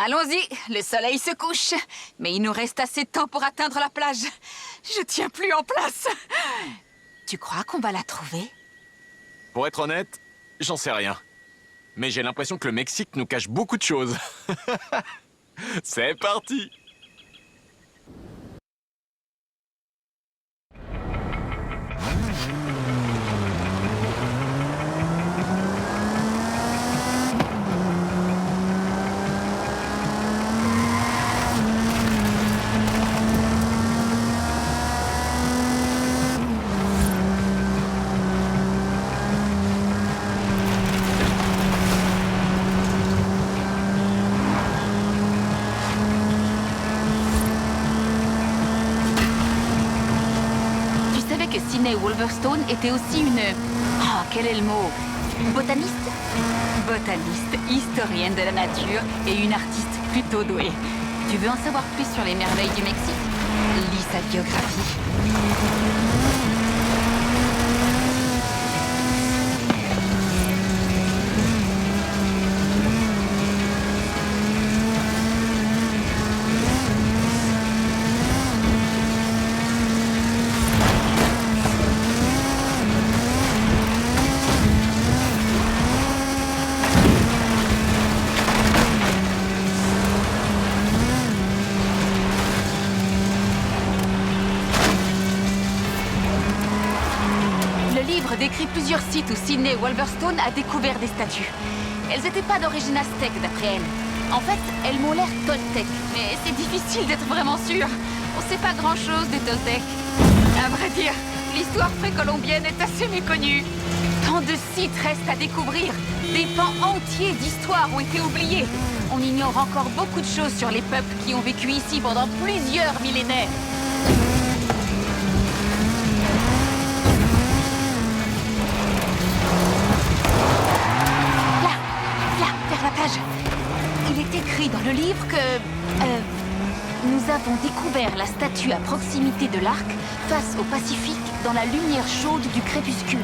Allons-y, le soleil se couche. Mais il nous reste assez de temps pour atteindre la plage. Je tiens plus en place. Tu crois qu'on va la trouver? Pour être honnête, j'en sais rien. Mais j'ai l'impression que le Mexique nous cache beaucoup de choses. C'est parti! Que Sidney Wolverstone était aussi une... Oh, quel est le mot? Botaniste? Botaniste, historienne de la nature et une artiste plutôt douée. Tu veux en savoir plus sur les merveilles du Mexique? Lis sa biographie. Décrit plusieurs sites où Sidney Wolverstone a découvert des statues. Elles n'étaient pas d'origine aztèque, d'après elle. En fait, elles m'ont l'air toltèques, mais c'est difficile d'être vraiment sûr. On sait pas grand-chose des toltèques. À vrai dire, l'histoire précolombienne est assez méconnue. Tant de sites restent à découvrir. Des pans entiers d'histoire ont été oubliés. On ignore encore beaucoup de choses sur les peuples qui ont vécu ici pendant plusieurs millénaires. Il est écrit dans le livre que... nous avons découvert la statue à proximité de l'arc, face au Pacifique, dans la lumière chaude du crépuscule.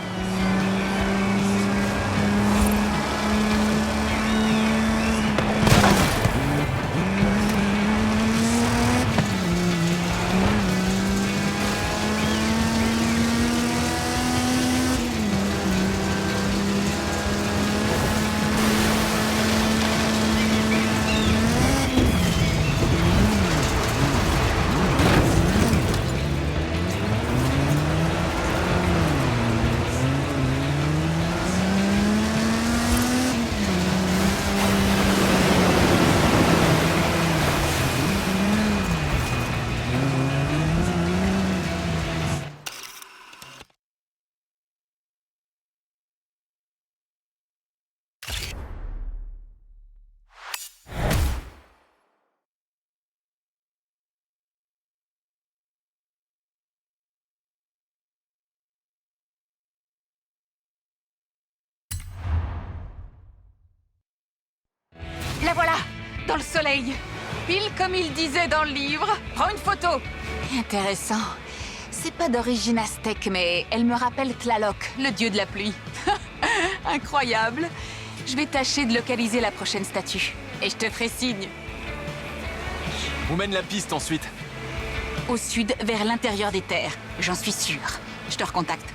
La voilà, dans le soleil. Pile comme il disait dans le livre. Prends une photo. Intéressant. C'est pas d'origine aztèque, mais elle me rappelle Tlaloc, le dieu de la pluie. Incroyable. Je vais tâcher de localiser la prochaine statue. Et je te ferai signe. Où mène la piste ensuite? Au sud, vers l'intérieur des terres. J'en suis sûre. Je te recontacte.